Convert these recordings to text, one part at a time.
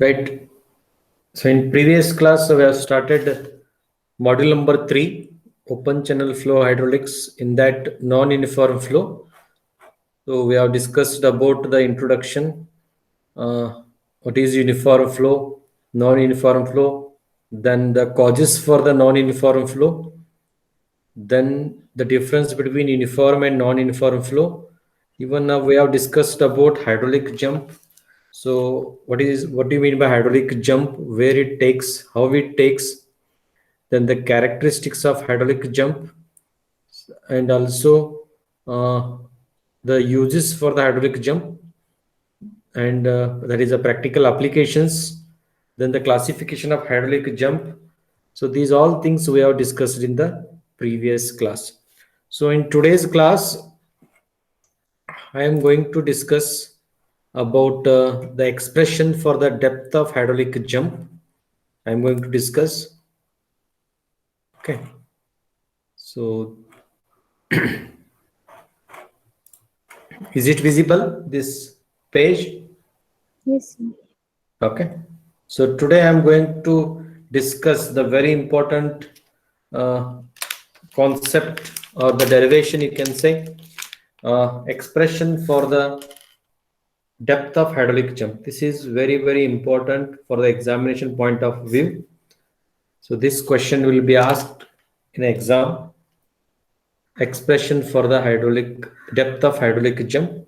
Right. So in previous class, we have started module number 3, open channel flow hydraulics, in that non-uniform flow. So we have discussed about the introduction, what is uniform flow, non-uniform flow, then the causes for the non-uniform flow, then the difference between uniform and non-uniform flow. Even now we have discussed about hydraulic jump. So what do you mean by hydraulic jump? Where it takes, how it takes, then the characteristics of hydraulic jump, and also uh, the uses for the hydraulic jump, and that is the practical applications, then the classification of hydraulic jump. So these all things we have discussed in the previous class. So in today's class, I am going to discuss about the expression for the depth of hydraulic jump. I am going to discuss. Okay. So is it visible, this page? Yes, sir. Okay. So today I'm going to discuss the very important uh, concept, or the derivation, you can say, expression for the depth of hydraulic jump. This is very, very important for the examination point of view. So this question will be asked in exam. Expression for the hydraulic depth of hydraulic jump,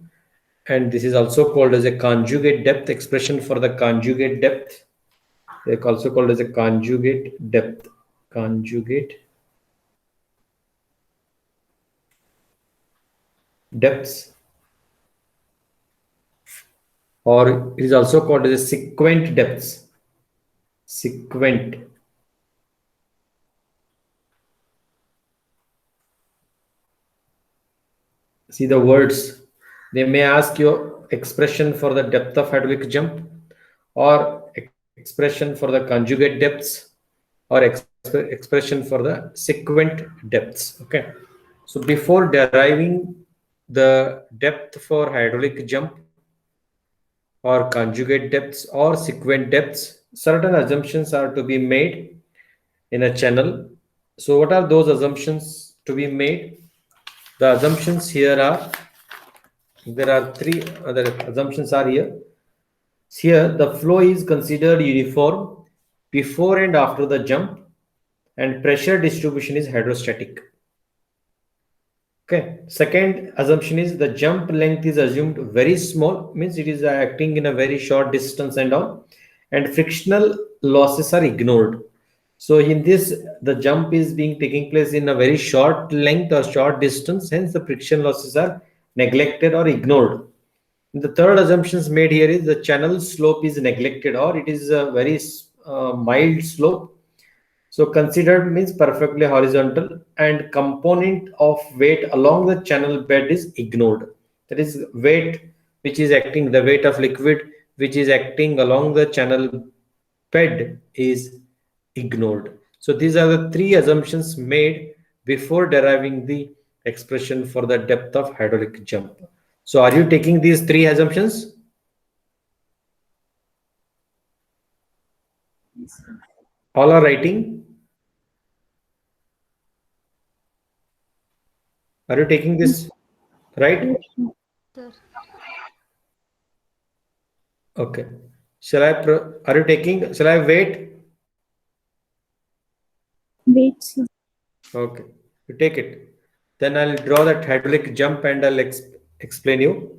and this is also called as a conjugate depth. Expression for the conjugate depth, they are also called as a conjugate depth. Conjugate depths, or it is also called as a sequent depths. Sequent. See the words. They may ask you expression for the depth of hydraulic jump, or expression for the conjugate depths, or expression for the sequent depths. Okay. So before deriving the depth for hydraulic jump, or conjugate depths, or sequent depths, certain assumptions are to be made in a channel. So what are those assumptions to be made? The assumptions here are, there are three other assumptions are here. Here the flow is considered uniform before and after the jump, and pressure distribution is hydrostatic. Okay. Second assumption is the jump length is assumed very small, means it is acting in a very short distance and all, and frictional losses are ignored. So in this, the jump is being taking place in a very short length or short distance, hence the friction losses are neglected or ignored. The third assumptions made here is the channel slope is neglected, or it is a very mild slope. So considered means perfectly horizontal, and component of weight along the channel bed is ignored. That is weight which is acting, the weight of liquid which is acting along the channel bed is ignored. So these are the three assumptions made before deriving the expression for the depth of hydraulic jump. So are you taking these three assumptions? Yes, sir. All are writing? Are you taking this right? Yes, sir. Sir. Okay. Are you taking, shall I wait? Wait, sir. Okay. You take it. Then I'll draw that hydraulic jump and I'll explain you.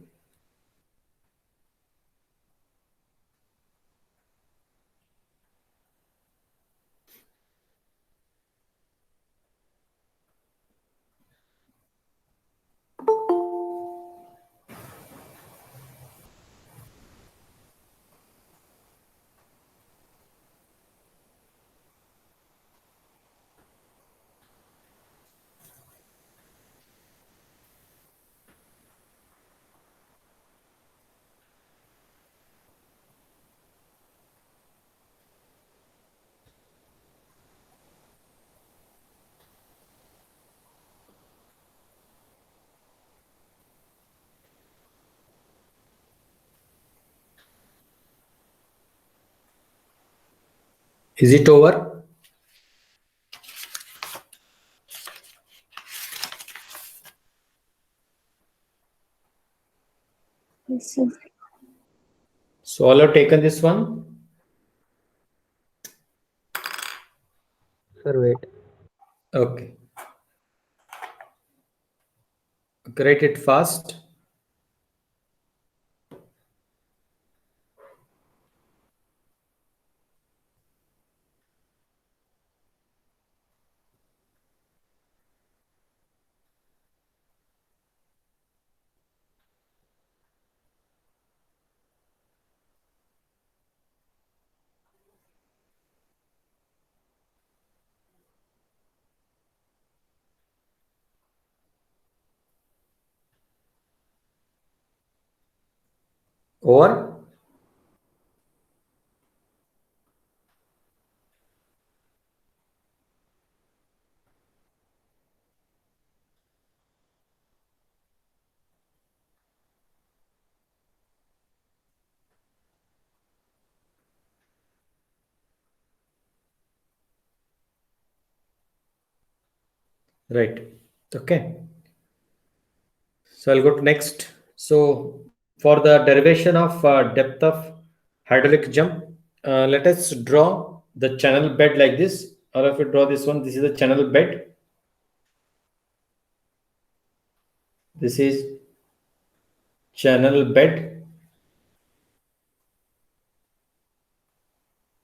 Is it over? Yes, sir. So all have taken this one? Sir, wait. Okay. Write it fast. Over? Right. Okay. So I'll go to next. So for the derivation of depth of hydraulic jump, let us draw the channel bed like this. All of you draw this one. This is the channel bed. This is channel bed.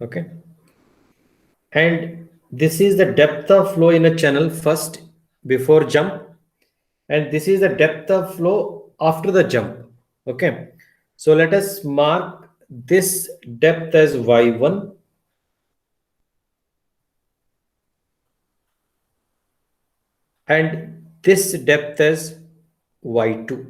Okay. And this is the depth of flow in a channel first before jump. And this is the depth of flow after the jump. Okay. So let us mark this depth as y1 and this depth as y2.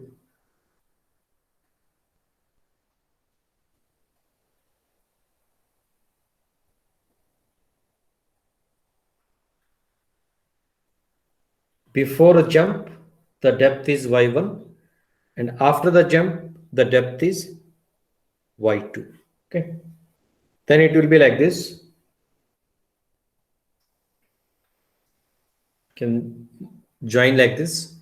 Before a jump, the depth is y1, and after the jump, the depth is y2. Okay. Then it will be like this. Can join like this.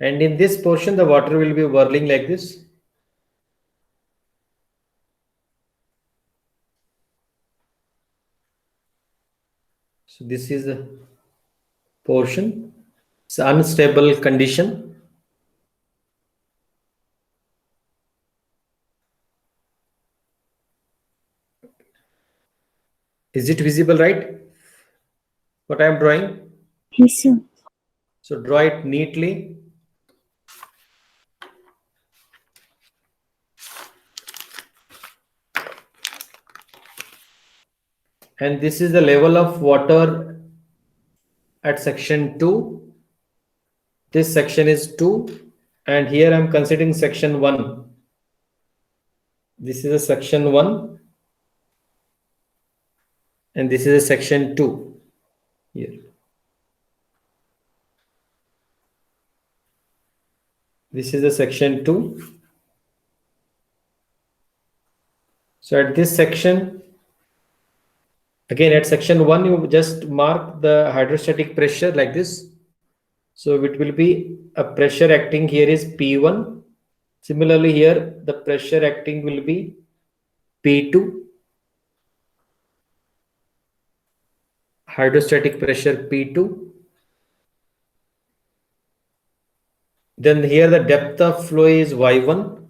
And in this portion, the water will be whirling like this. So this is the portion. It's unstable condition. Is it visible, right? What I am drawing? Yes, sir. So draw it neatly. And this is the level of water at section 2. This section is 2. And here I am considering section 1. This is a section 1. And this is a section 2. Here. This is a section 2. So at this section, again at section 1, you just mark the hydrostatic pressure like this. So it will be a pressure acting here is P1. Similarly here, the pressure acting will be P2. Hydrostatic pressure P2. Then here the depth of flow is y1.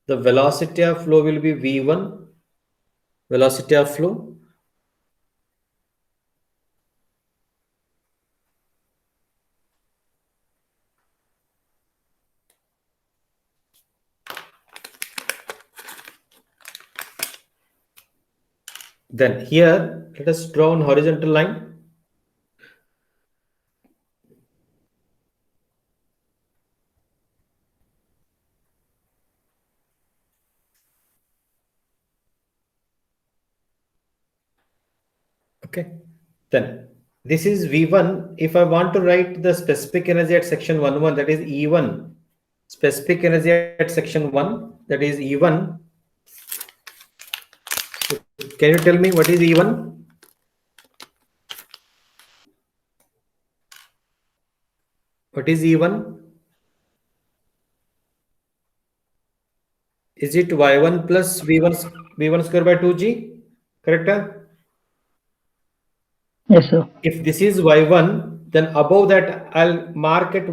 The velocity of flow will be v1. Velocity of flow. Then here, let us draw an horizontal line. Okay. Then this is V1. If I want to write the specific energy at section 1, that is E1. Specific energy at section 1, that is E1. So can you tell me what is E1? What is E1? Is it Y1 plus V1 square by 2G? Correct? Yes, sir. If this is Y1, then above that I'll mark it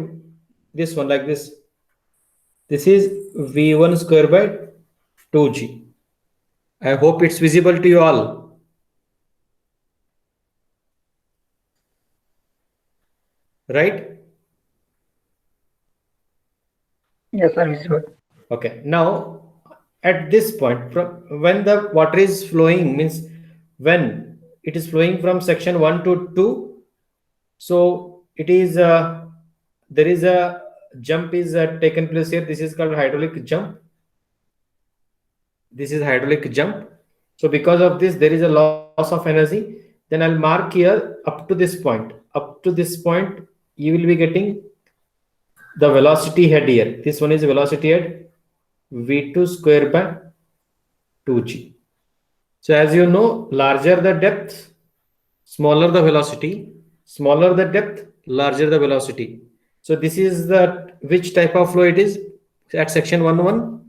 this one like this. This is V1 square by 2G. I hope it's visible to you all. Right? Yes, sir. Visible. Okay. Now, at this point, from when the water is flowing, means when it is flowing from section 1 to 2, so it is there is a jump is taken place here. This is called hydraulic jump. This is hydraulic jump. So because of this, there is a loss of energy. Then I'll mark here up to this point. Up to this point, you will be getting the velocity head here. This one is velocity head V2 square by 2G. So as you know, larger the depth, smaller the velocity. Smaller the depth, larger the velocity. So this is the which type of flow it is at section 1.1?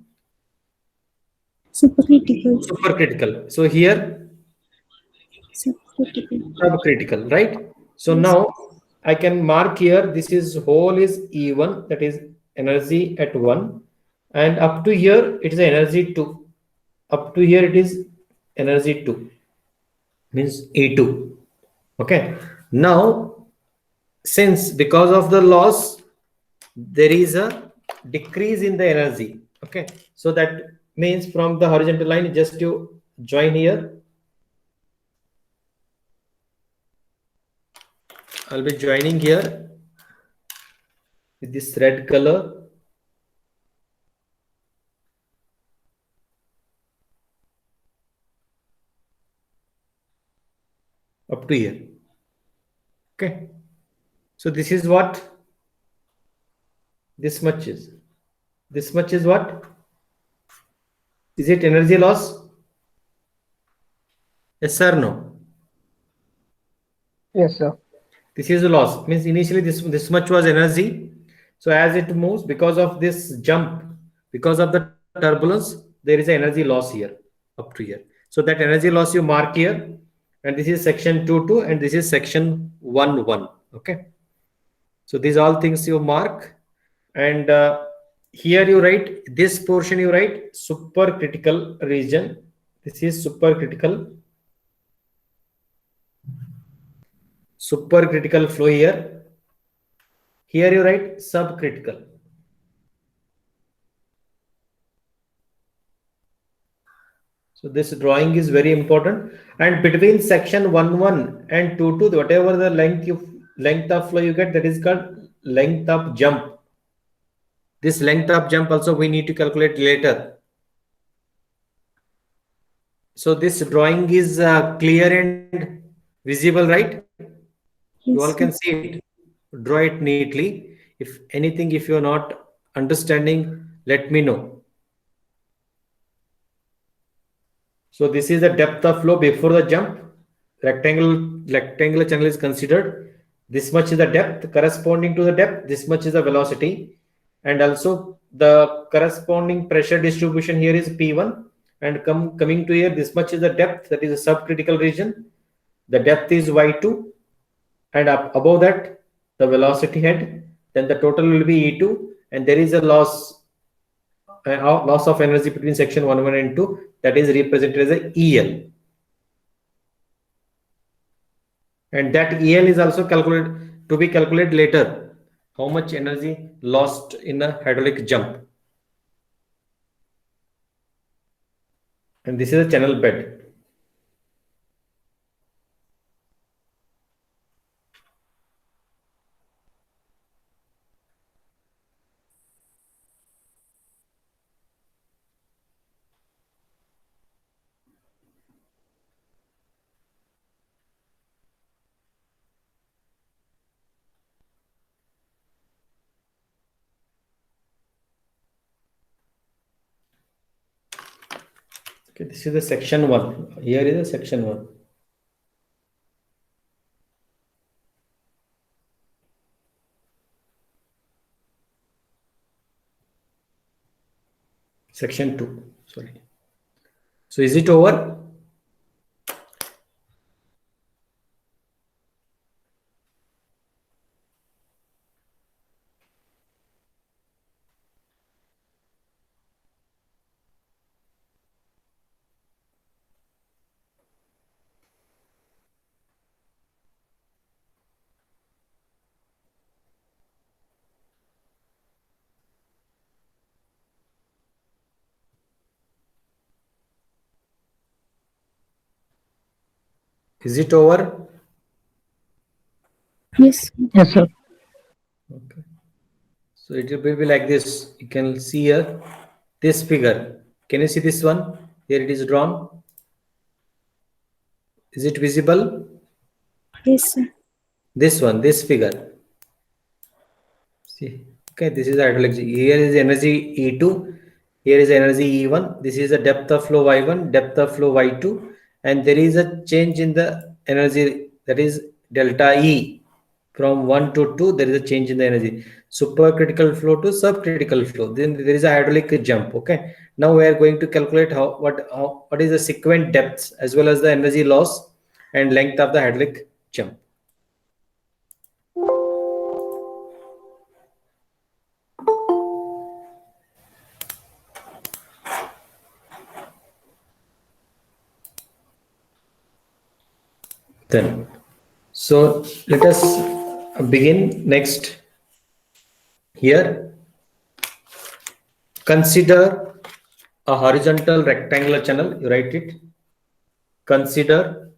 Supercritical. Supercritical. So here Supercritical. subcritical, right? So Yes. now I can mark here, this is whole is E1, that is energy at 1, and up to here it is energy 2. Up to here it is energy 2, means E2. Okay. Now, since because of the loss, there is a decrease in the energy. Okay. So that means from the horizontal line, just you join here. I'll be joining here with this red color. Up to here. Okay. So this is what this much is. This much is what? Is it energy loss? Yes or no? Yes, sir. This is a loss. Means initially this much was energy. So as it moves, because of this jump, because of the turbulence, there is an energy loss here up to here. So that energy loss you mark here, and this is section 2.2 and this is section 1.1. Okay. So these all things you mark, and here you write this portion, you write supercritical region. This is supercritical flow here. Here you write subcritical. So this drawing is very important, and between section 1.1 and 2.2, whatever the length of flow you get, that is called length of jump. This length of jump also we need to calculate later. So this drawing is clear and visible, right? You all can see it. Draw it neatly. If anything, if you're not understanding, let me know. So this is the depth of flow before the jump. Rectangular channel is considered. This much is the depth. Corresponding to the depth, this much is the velocity. And also the corresponding pressure distribution here is P1. And coming to here, this much is the depth, that is a subcritical region. The depth is Y2. And above that, the velocity head. Then the total will be E2. And there is a loss of energy between section 1.1 and 2, that is represented as a EL, and that EL is also calculated later, how much energy lost in a hydraulic jump. And this is a channel bed. Okay, this is the section 1. Here is the section 1. Section 2. Sorry. So is it over? Is it over? Yes, sir. Yes, sir. Okay. So it will be like this. You can see here this figure. Can you see this one? Here it is drawn. Is it visible? Yes, sir. This one, this figure. See, okay, this is the hydraulic. Here is energy E2. Here is energy E1. This is the depth of flow Y1, depth of flow Y2, and there is a change in the energy, that is delta E. From 1 to 2, there is a change in the energy. Supercritical flow to subcritical flow. Then there is a hydraulic jump. Okay. Now we are going to calculate what is the sequent depths as well as the energy loss and length of the hydraulic jump. Then, so let us begin next. Here, consider a horizontal rectangular channel. You write it. Consider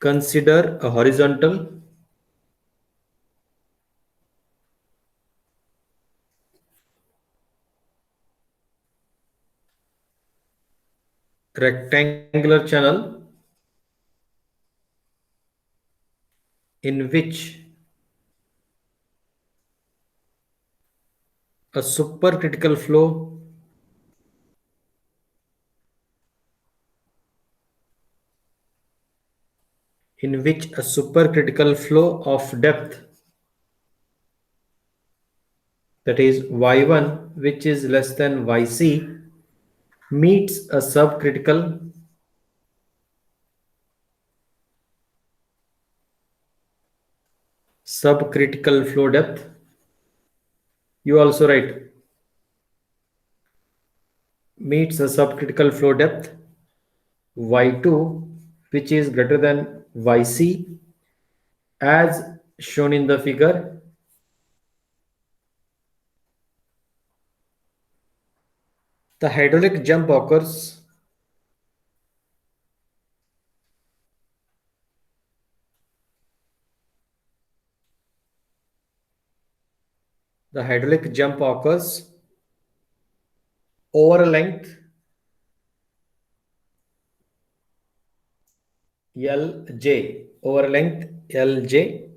a horizontal rectangular channel in which a supercritical flow of depth, that is y1, which is less than yc, meets a subcritical flow depth. You also write meets a subcritical flow depth y2, which is greater than yc, as shown in the figure. The hydraulic jump occurs over a length Lj.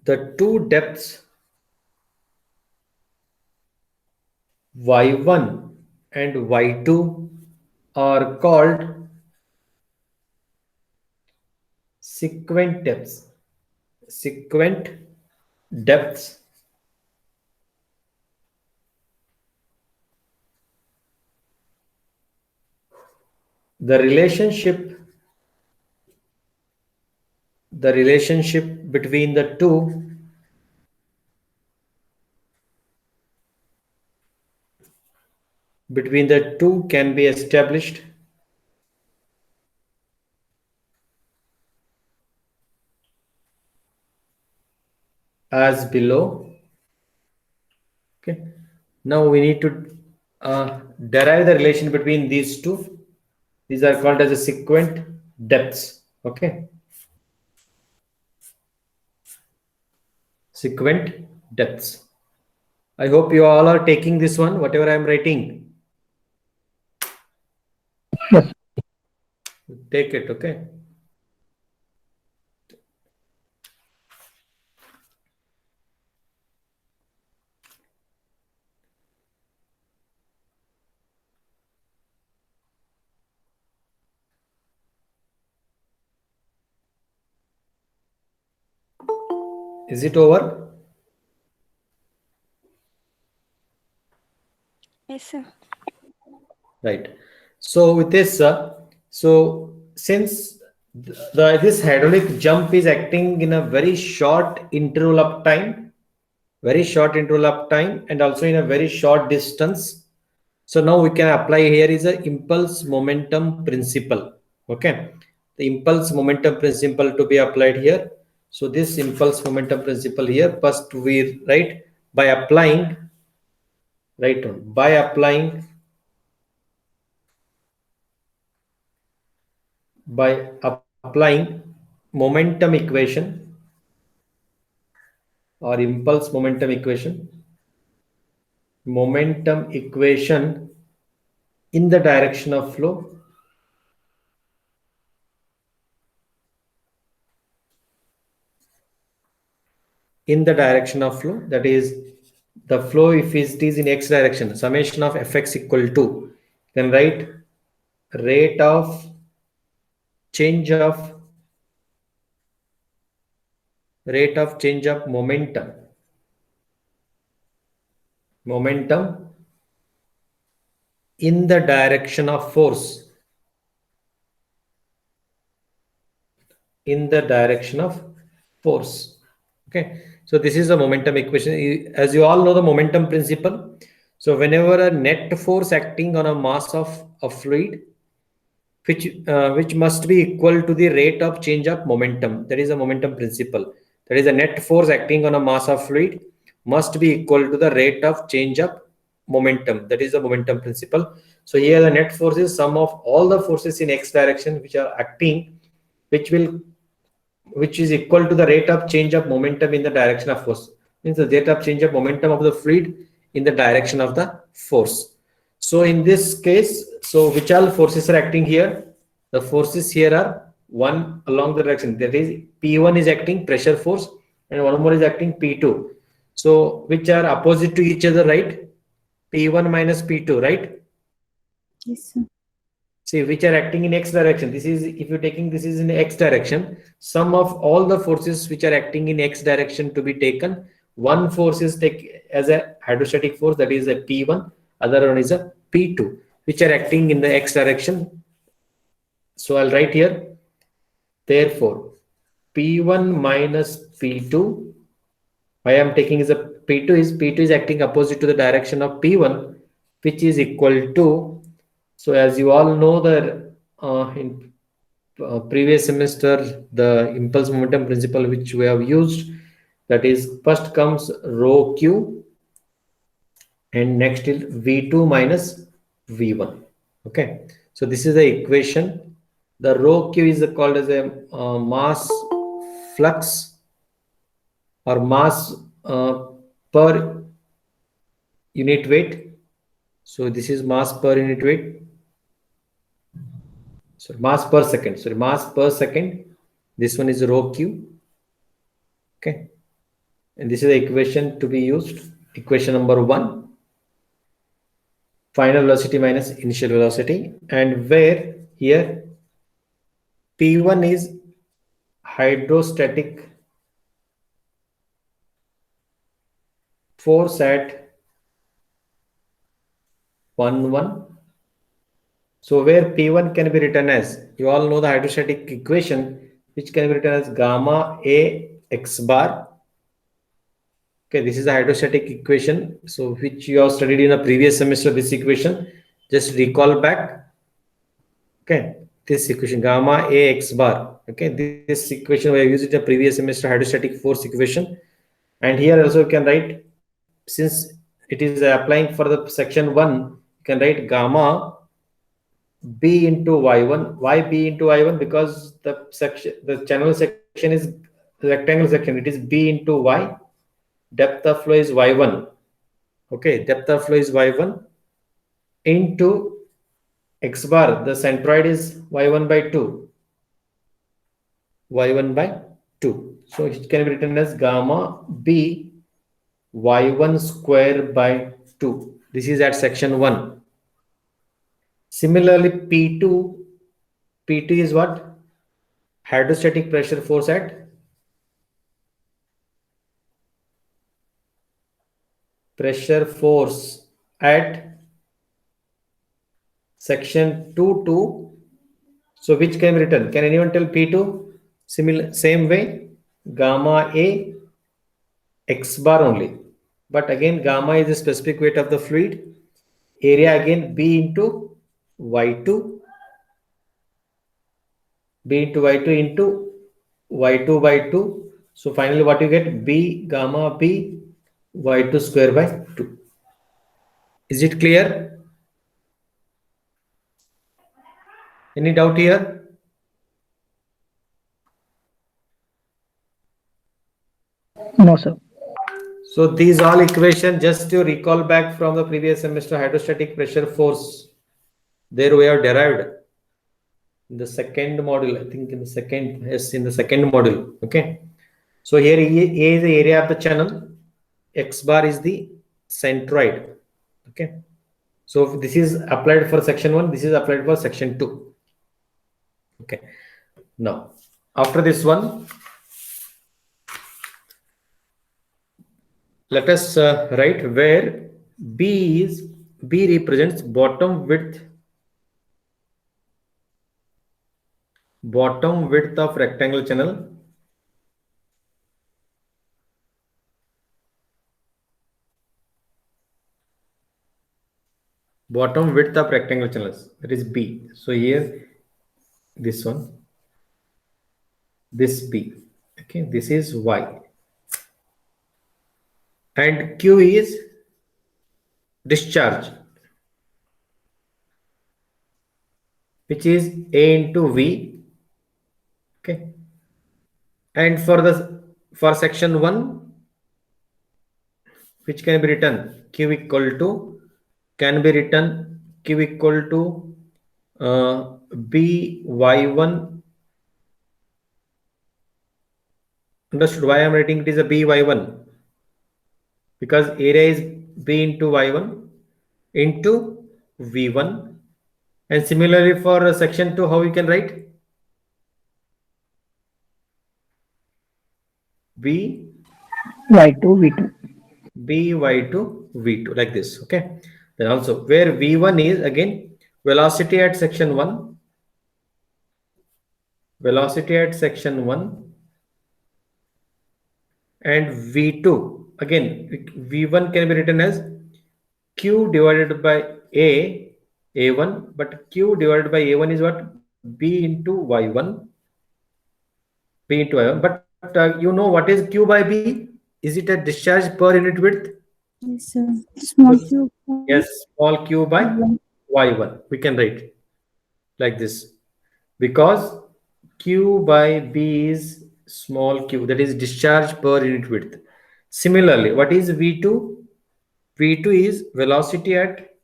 The two depths y1 and y2 are called sequent depths. The relationship between the two can be established as below. Okay. Now we need to derive the relation between these two. These are called as a sequent depths. Okay. Sequent depths. I hope you all are taking this one, whatever I am writing. Yes. Take it, okay? Is it over? Yes, sir. Right. So with this, so since this hydraulic jump is acting in a very short interval of time, and also in a very short distance. So now we can apply here is a impulse momentum principle. Okay, the impulse momentum principle to be applied here. So this impulse momentum principle here, first we write by applying, applying momentum equation or impulse momentum equation in the direction of flow. In the direction of flow, that is the flow, if it is in x direction, summation of fx equal to, then write rate of change of momentum in the direction of force, okay. So this is the momentum equation. As you all know the momentum principle, so whenever a net force acting on a mass of a fluid which must be equal to the rate of change of momentum, that is a momentum principle. That is, a net force acting on a mass of fluid must be equal to the rate of change of momentum, that is the momentum principle. So here the net force is sum of all the forces in x direction which are acting, which is equal to the rate of change of momentum in the direction of force. Means the rate of change of momentum of the fluid in the direction of the force. So in this case, so which all forces are acting here? The forces here are one along the direction, that is P1 is acting pressure force and one more is acting P2. So which are opposite to each other, right? P1 minus P2, right? Yes, sir. See, which are acting in x direction. This is, if you're taking this is in x direction, sum of all the forces which are acting in x direction to be taken. One force is take as a hydrostatic force, that is a P1, other one is a P2, which are acting in the x direction. So I'll write here, therefore P1 minus P2, I am taking is a P2 is acting opposite to the direction of P1, which is equal to, so as you all know that in previous semester, the impulse momentum principle which we have used, that is first comes rho q and next is V2 minus V1. Okay, so this is the equation. The rho q is called as a mass flux or mass per unit weight. So this is mass per unit weight. So mass per second. So mass per second. This one is rho q. Okay, and this is the equation to be used. Equation number 1. Final velocity minus initial velocity, and where here P1 is hydrostatic force at 1, so where P1 can be written as, you all know the hydrostatic equation, which can be written as gamma A x bar. Okay, this is the hydrostatic equation, so which you have studied in a previous semester. This equation, just recall back. Okay, this equation gamma A x bar. Okay, this equation we have used in the previous semester, hydrostatic force equation. And here also you can write, since it is applying for the section 1, you can write gamma B into Y1. Why B into Y1? Because the channel section is rectangle section. It is B into Y. Depth of flow is Y1. Okay, depth of flow is Y1 into x bar. The centroid is Y1 by 2. Y1 by 2. So it can be written as gamma B Y1 square by 2. This is at section 1. Similarly, P2 is what? Hydrostatic pressure force at pressure force at section 2 2. So which can be written? Can anyone tell P2? Similar, same way, gamma A x bar only. But again, gamma is the specific weight of the fluid. Area again B into Y2. B into Y2 into Y2 by 2. So finally what you get? B gamma B Y2 square by 2. Is it clear? Any doubt here? No, sir. So these all equation, just to recall back from the previous semester hydrostatic pressure force, there we have derived in the second module, I think in the second, yes, in the second module. Okay. So here A is the area of the channel, X bar is the centroid. Okay. So this is applied for section 1, this is applied for section 2. Okay. Now, after this one, let us write where B represents bottom width of rectangle channel. Bottom width of rectangle channels, that is B. So here, this one, this B. Okay, this is Y. And Q is discharge, which is A into V. Okay. And for section 1, which can be written Q equal to, can be written Q equal to BY1. Understood why I am writing it is a BY1? Because area is B into Y1 into V1. And similarly for section 2, how we can write? B Y2, V2. by2 V2 like this. Okay. Then also where V1 is again velocity at section 1. Velocity at section 1 and V2 again V1 can be written as Q divided by A1, but Q divided by A1 is what? B into Y1. B into Y1. But you know what is Q by B? Is it a discharge per unit width? Yes, sir. Small q. Yes, small q by Y1. Y1. We can write like this because Q by B is small q, that is discharge per unit width. Similarly, what is V2? V2 is velocity at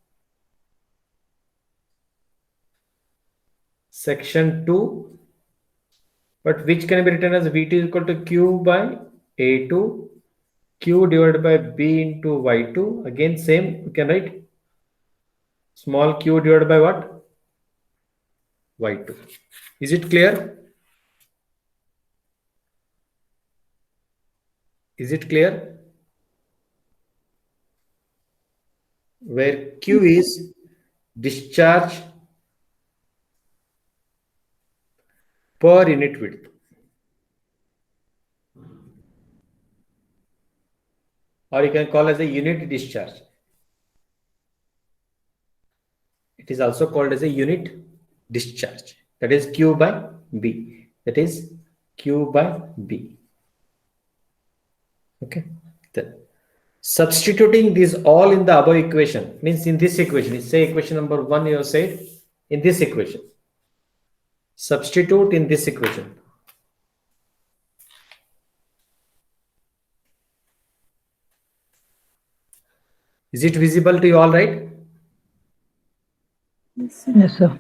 section 2, but which can be written as V2 is equal to Q by A2, Q divided by B into Y2. Again, same, we can write small q divided by what? Y2. Is it clear? Is it clear? Where Q is discharge per unit width. Or you can call as a unit discharge. It is also called as a unit discharge. That is Q by B. That is Q by B. Okay. Then substituting these all in the above equation means in this equation, say equation number 1 you have said in this equation. Substitute in this equation. Is it visible to you all right? Yes, sir. Yes, sir.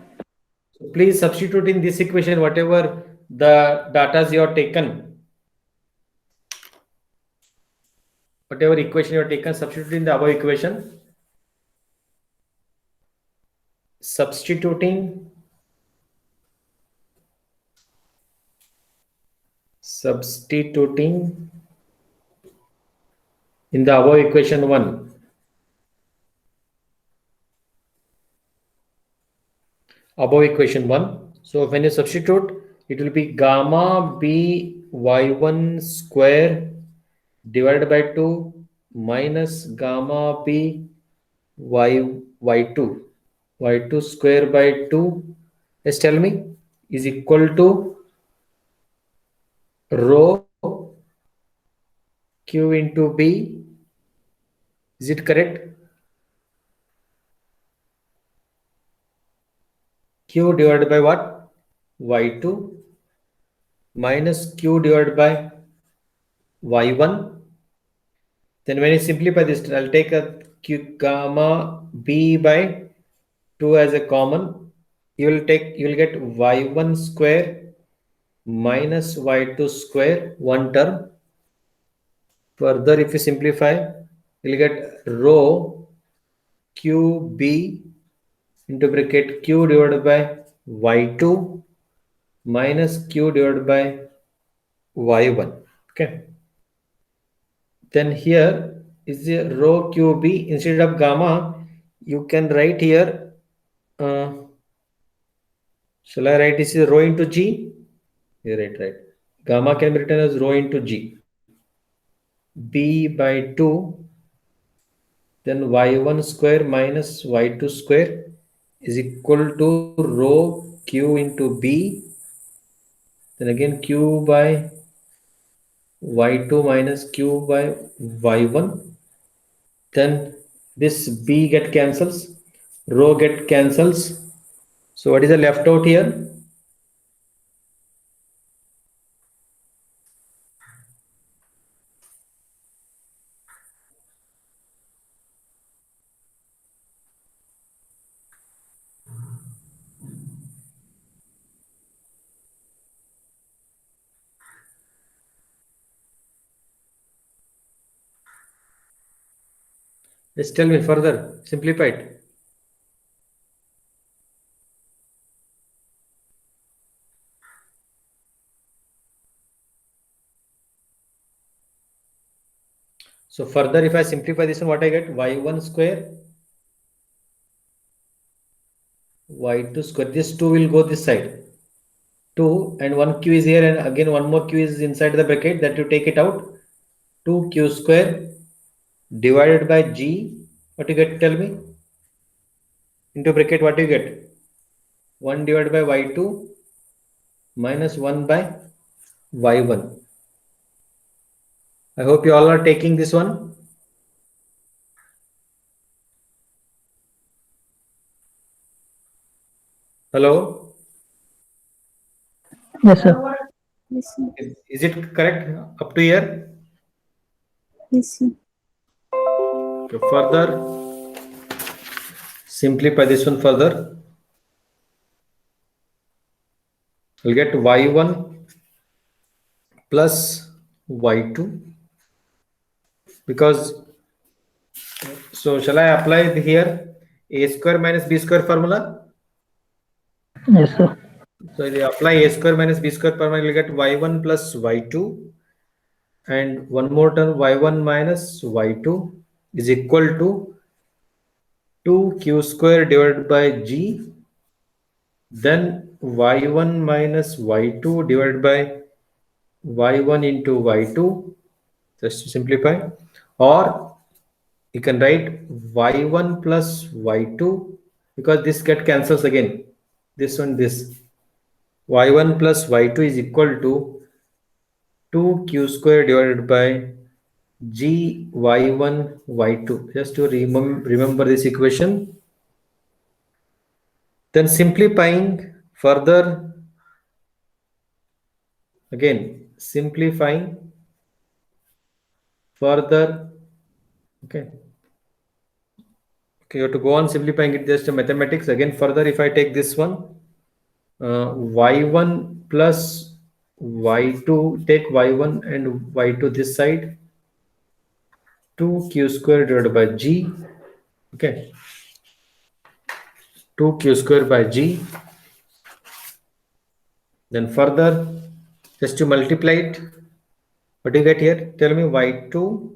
So please substitute in this equation whatever the data you have taken. Whatever equation you have taken, substitute in the above equation. Substituting in the above equation 1. above equation 1. So when you substitute, it will be gamma b y1 square divided by 2 minus gamma b y2 square by 2. Yes, tell me, is equal to rho q into b. Is it correct? Q divided by what? Y2 minus Q divided by Y1. Then when you simplify this, I'll take a Q gamma B by 2 as a common. You will get Y1 square minus Y2 square, one term. Further, if you simplify, you'll get rho QB into bracket Q divided by Y2 minus Q divided by Y1. Okay. Then here is the rho QB. Instead of gamma, you can write here. Shall I write this is rho into G? Yeah, right. Gamma can be written as rho into G. B by 2. Then Y1 square minus Y2 square is equal to rho Q into B. Then again Q by Y2 minus Q by Y1. Then this B get cancels, rho get cancels. So what is the left out here? Just tell me further, simplify it. So further, if I simplify this one, what I get? Y1 square, Y2 square. This 2 will go this side. 2 and 1 q is here, and again one more q is inside the bracket, that you take it out. 2q square divided by g. What you get? Tell me. Into bracket, what you get? 1 divided by y2 minus 1 by y1. I hope you all are taking this one. Hello? Yes, sir. Yes, sir. Is it correct up to here? Yes, sir. Okay, further, simplify this one further. I'll get y1 plus y2, because so shall I apply here a square minus b square formula? Yes, sir. So if you apply a square minus b square formula, you'll get y1 plus y2, and one more term y1 minus y2 is equal to 2q square divided by g, then y1 minus y2 divided by y1 into y2, just to simplify, or you can write y1 plus y2, because this get cancels again, this one, this y1 plus y2 is equal to 2q square divided by g y1 y2, just to remember this equation. Then simplifying further, again simplifying further. Okay, you have to go on simplifying it, just mathematics. Again further, if I take this one, y1 plus y2, take y1 and y2 this side, 2q square divided by g. Okay, 2q square by g. Then further, just to multiply it, what do you get here? Tell me. Y2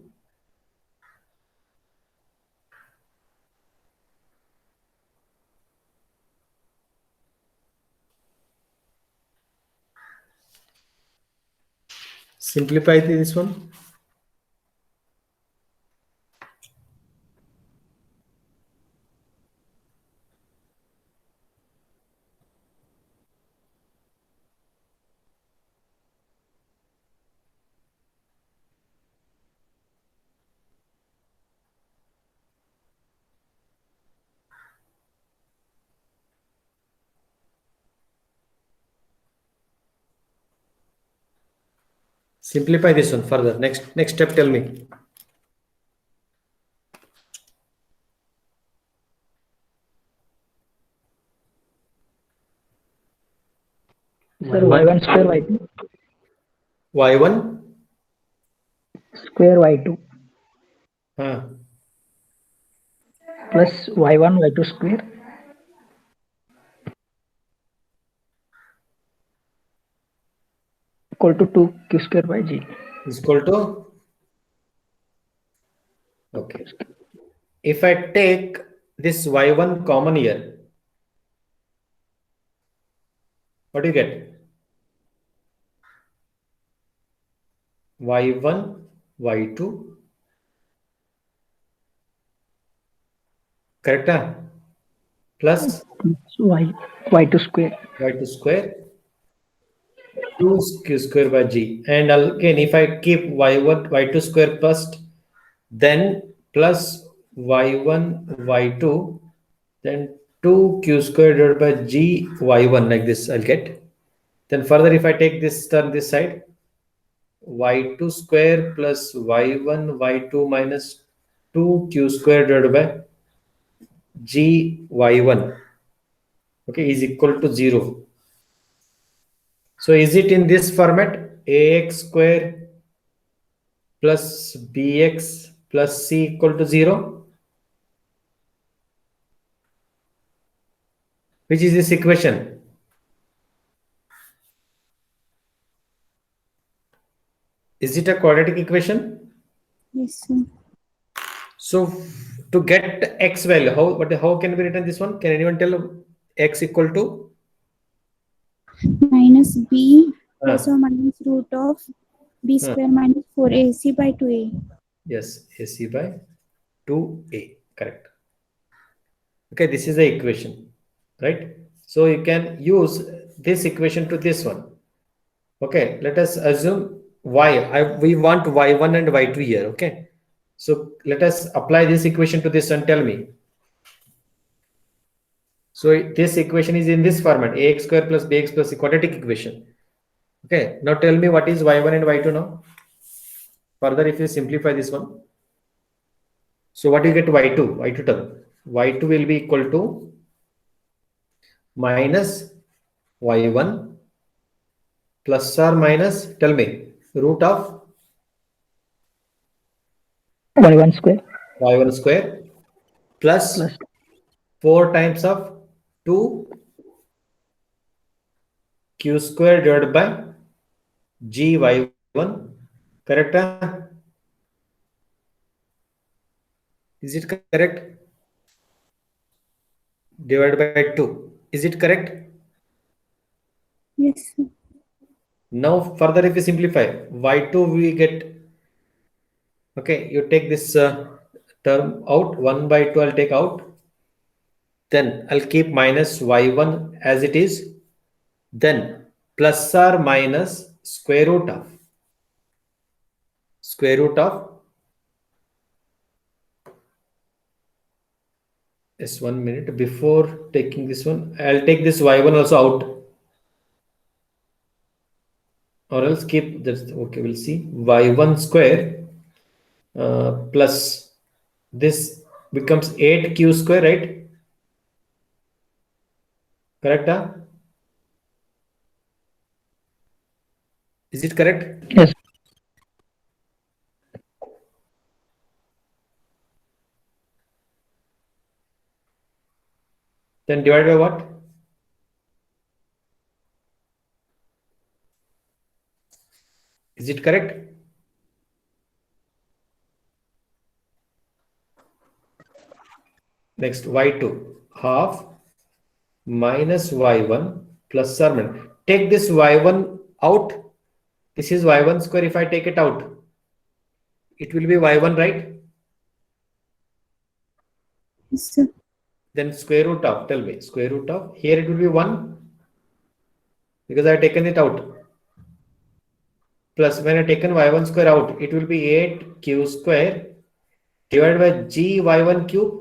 Simplify this one. Simplify this one further. Next step, tell me. Sir, y1 square y2 Y1. square y2 Huh. plus y1 y2 square equal to 2q square by g. Is equal to. Okay. If I take this y1 common here, what do you get? Y1, Y2. Correct? Huh? Plus y2 square Y2 square. 2q square by g. And again, if I keep y1, y2 square first, then plus y1, y2, then 2q square divided by g y1, like this I'll get. Then further, if I take this term this side, y2 square plus y1 y2 minus 2q square divided by g y1, okay, is equal to 0. So is it in this format? Ax square plus bx plus c equal to 0? Which is this equation? Is it a quadratic equation? Yes, sir. So to get x value, how can we written this one? Can anyone tell x equal to? Minus b Ah. plus or minus root of b square minus 4ac by 2a. Yes, AC by 2a, correct. Okay, this is the equation, right? So you can use this equation to this one. Okay, let us assume we want y1 and y2 here, okay? So let us apply this equation to this and tell me. So this equation is in this format, ax square plus bx plus a quadratic equation. Okay, now tell me what is y1 and y2 now. Further, if you simplify this one, so what do you get y2 term? Y2 will be equal to minus y1 plus or minus, tell me, root of y1 square y1 square plus plus 4 times of 2 q square divided by g y1, correct? Is it correct? Divided by 2. Is it correct? Yes, sir. Now further, if you simplify, y2 we get, okay, you take this term out, 1 by 2 I'll take out. Then I'll keep minus y1 as it is. Then plus or minus square root of just 1 minute before taking this one. I'll take this y1 also out, or else keep this. Okay, we'll see y1 square plus this becomes 8q square, right? Correct? Is it correct? yes Then divided by what? Is it correct? Next, y2 half minus y1 plus or minus. Take this y1 out This is y1 square. If I take it out, it will be y1, right? Yes, sir. Then square root of, tell me, square root of, here it will be 1 because I have taken it out. Plus when I have taken y1 square out, it will be 8q square divided by g y1 cube,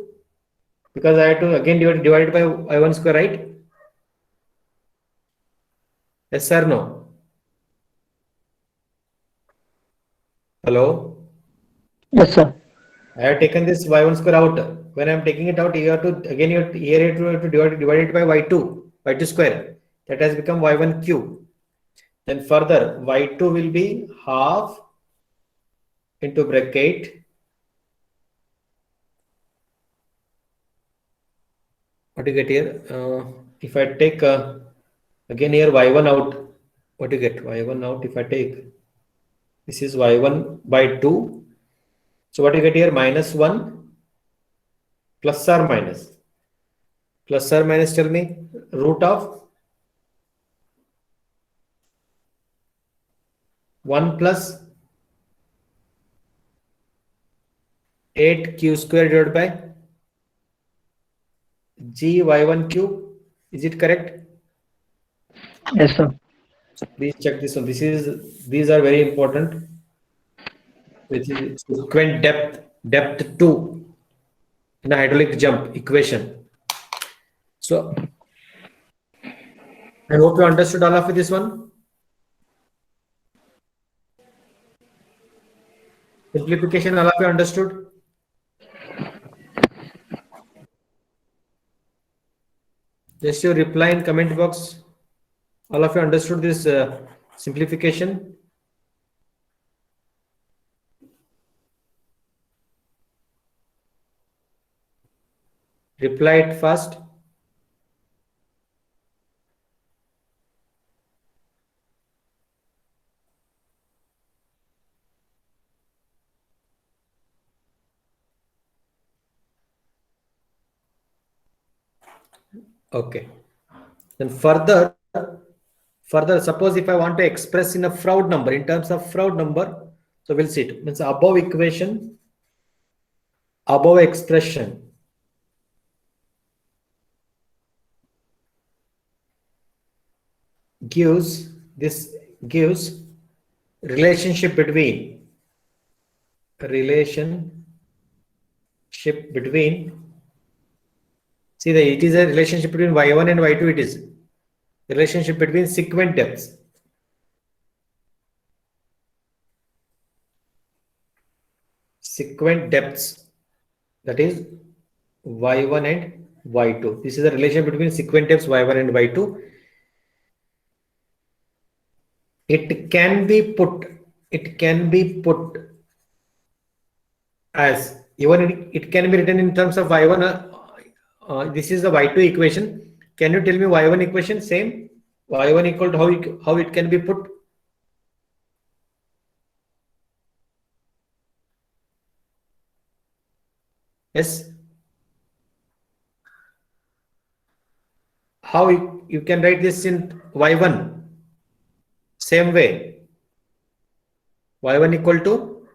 because I have to again divide it by y1 square, right? Yes or no? Hello? Yes, sir. I have taken this y1 square out. When I am taking it out, you have to again here you have to divide it by y2 square. That has become y1 cube. Then further y2 will be half into bracket. What do you get here? If I take again here y1 out, what do you get? Y1 out, if I take, this is y1 by 2. So what do you get here? -1 plus or minus? Plus or minus, tell me, root of 1 plus 8q square divided by g y1 cube. Is it correct? Yes, sir. Please check this one. These are very important. Which is sequent depth 2 in a hydraulic jump equation. So I hope you understood all of this one. Simplification, all of you understood? Just your reply in comment box. All of you understood this simplification? Reply it fast. Okay. Then further, suppose if I want to express in a Froude number, in terms of Froude number, so we'll see it. Means above equation, above expression gives relationship between see that it is a relationship between y1 and y2. It is relationship between sequent depths. That is y1 and y2. This is a relation between sequent depths y1 and y2. It can be put as, even it can be written in terms of y1. This is the y2 equation. Can you tell me y1 equation? Same, y1 equal to how it can be put? Yes. How you can write this in y1? Same way. y1 equal to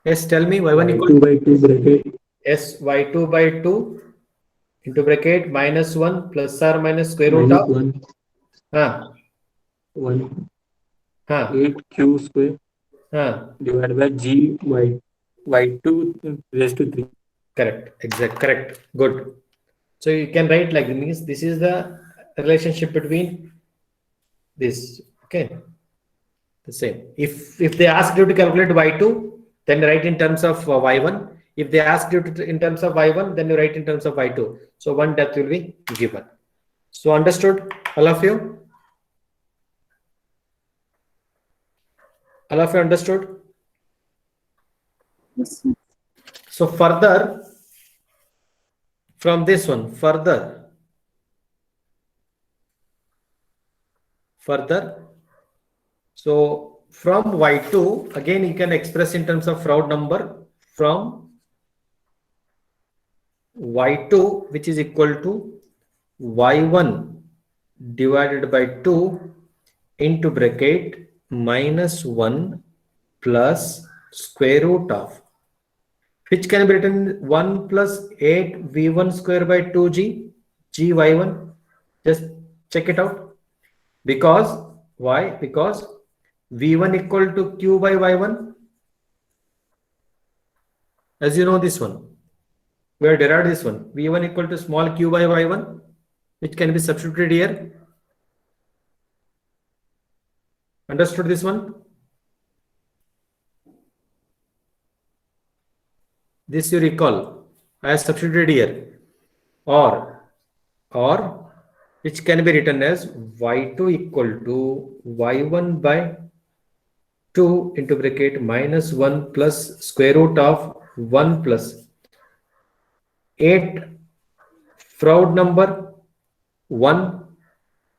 yes, tell me y1 equal to by 2 bracket. yes, y2 by 2 into bracket -1 plus or minus square root of 1 8q square divided by g y2 raised to 3. Correct. Good. So you can write like this is the relationship between this. Okay. The same. If they ask you to calculate y2, then write in terms of y1. If they ask you to in terms of y1, then you write in terms of y2. So one depth will be given. So understood, all of you? All of you understood? Yes, sir. So further, from this one, further, so from y2, again you can express in terms of Froude number from y2 which is equal to y1 divided by 2 into bracket minus 1 plus square root of, which can be written 1 plus 8 v1 square by 2g gy1. Just check it out. Because why? Because v1 equal to q by y1. As you know this one, we have derived this one, v1 equal to small q by y1, which can be substituted here. Understood this one? This you recall, I have substituted here, or which can be written as y2 equal to y1 by 2 into bracket minus 1 plus square root of 1 plus 8 Froude number 1.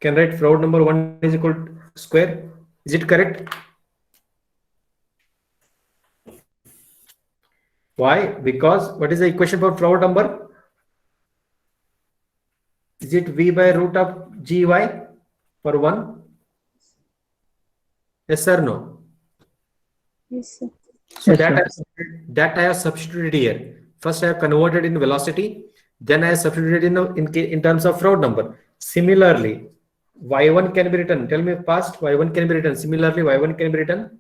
Can write Froude number 1 is equal to square. Is it correct? Why? Because what is the equation for Froude number? Is it v by root of gy for 1? Yes or no? Yes, sir. So Yes, that I have substituted here. First I have converted in velocity, then I have substituted in terms of Froude number. Similarly, y1 can be written, tell me past, y1 can be written, similarly y1 can be written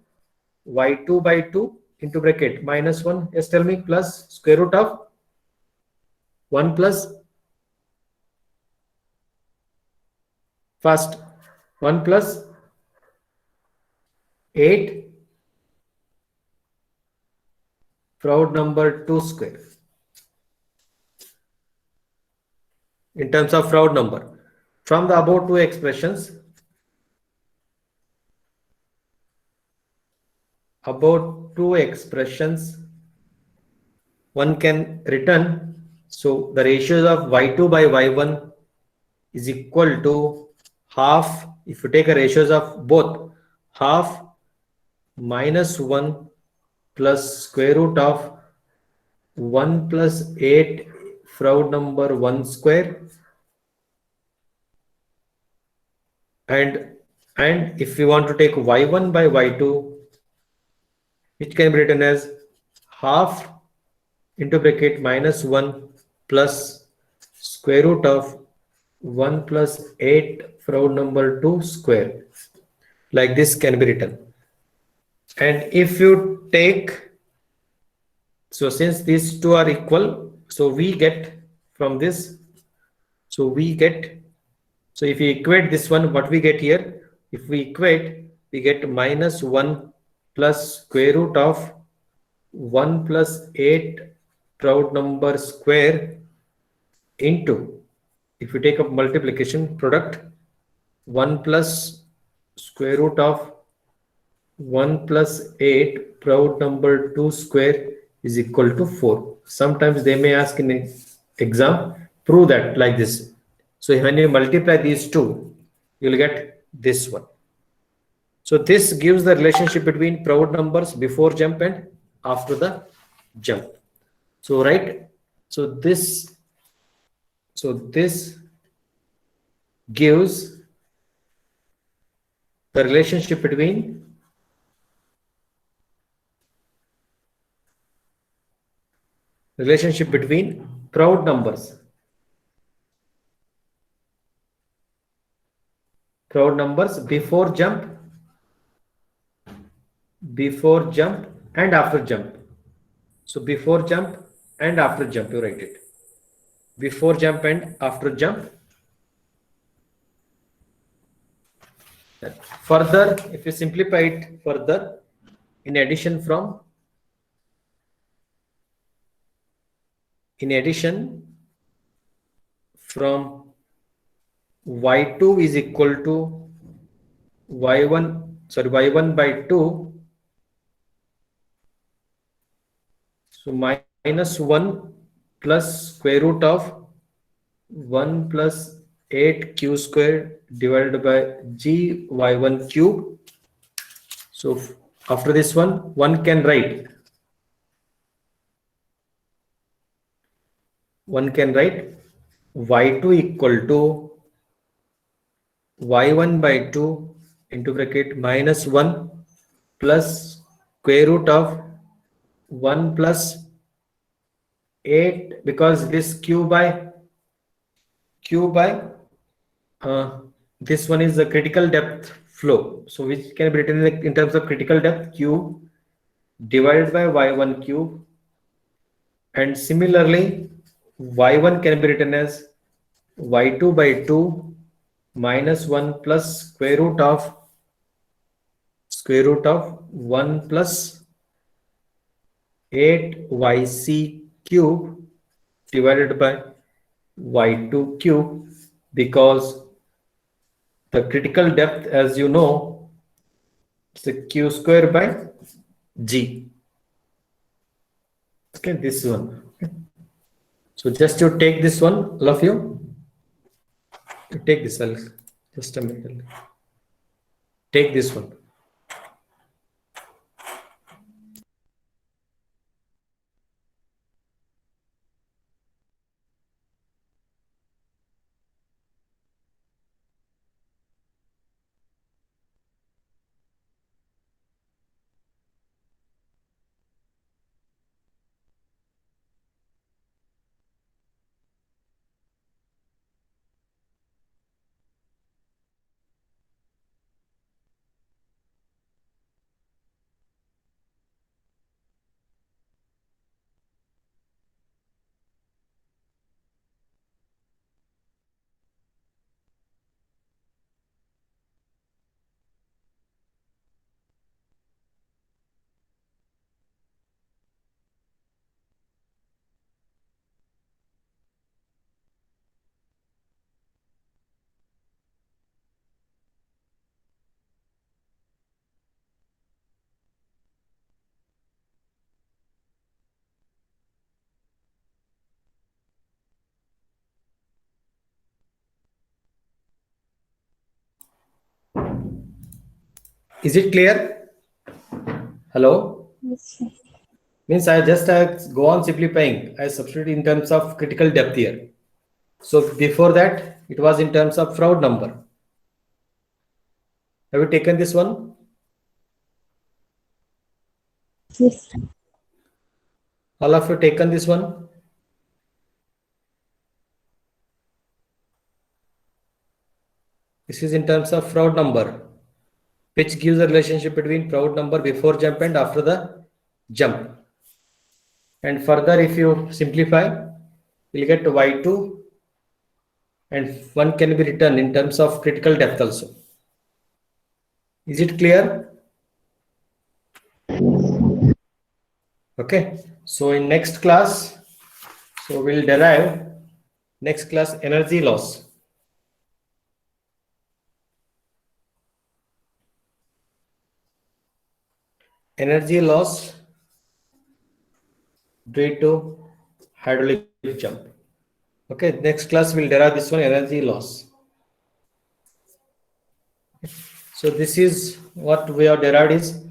y2 by 2 into bracket minus 1, yes, tell me, plus square root of 1 plus, first 1 plus 8 Froude number 2 square. In terms of Froude number, from the above two expressions, one can return. So the ratios of y2 by y1 is equal to half. If you take a ratios of both, half minus 1 plus square root of 1 plus 8 Froude number 1 square, and if you want to take y1 by y2, which can be written as half into bracket minus 1 plus square root of 1 plus 8 Froude number 2 square, like this can be written. And if you take, so since these two are equal, so we get from this, so if we equate this one, what we get here, if we equate, we get minus 1 plus square root of 1 plus 8 Froude number square into, if you take up multiplication product, 1 plus square root of 1 plus 8 Froude number 2 square is equal to 4. Sometimes they may ask in an exam, prove that like this. So when you multiply these two, you will get this one. So this gives the relationship between Froude numbers before jump and after the jump. So right, so this gives the relationship between Froude numbers before jump and after jump. So before jump and after jump, you write it. Before jump and after jump. Further, if you simplify it further, in addition from y2 is equal to y1 by 2, so minus 1 plus square root of 1 plus 8 q square divided by g y1 cube. So after this one can write one can write y2 equal to y1 by 2 into bracket minus 1 plus square root of 1 plus 8, because this q by this one is the critical depth flow, so which can be written in terms of critical depth q divided by y1 cube, and similarly y1 can be written as y2 by 2 minus 1 plus square root of 1 plus 8 yc cube divided by y2 cube, because the critical depth, as you know, is a q square by g. Okay, this one. Okay. So just you take this one, all of you. You take this, just a minute. Take this one. Is it clear? Hello? Yes, sir. Means I just go on simplifying. I substitute in terms of critical depth here. So before that, it was in terms of Froude number. Have you taken this one? Yes, sir. All of you taken this one? This is in terms of Froude number, which gives a relationship between Froude number before jump and after the jump. And further, if you simplify, you'll get y2, and one can be written in terms of critical depth also. Is it clear? Okay. So in next class, so we'll derive next class energy loss. Energy loss due to hydraulic jump. Okay, next class we'll derive this one, energy loss. So this is what we have derived, is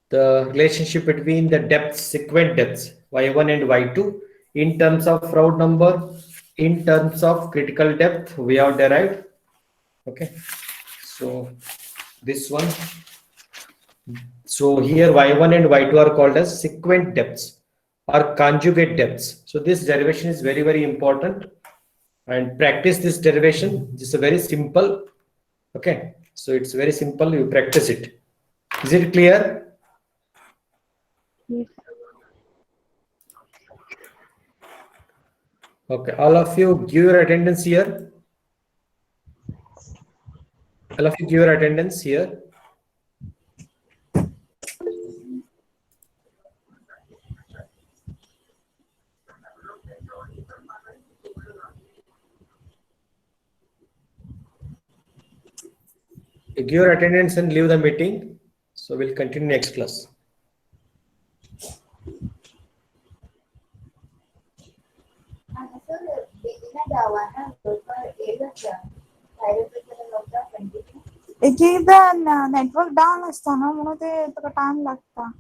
the relationship between the depths, sequent depths y1 and y2 in terms of Froude number, in terms of critical depth we have derived. Okay, so this one. So here y1 and y2 are called as sequent depths or conjugate depths. So this derivation is very, very important, and practice this derivation. This is a very simple. Okay, so it's very simple. You practice it. Is it clear? Yes. Okay, all of you give your attendance here. All of you give your attendance here. Give your attendance and leave the meeting. So we'll continue next class. एक एकदा network down असतं ना म्हणून ते time लागता.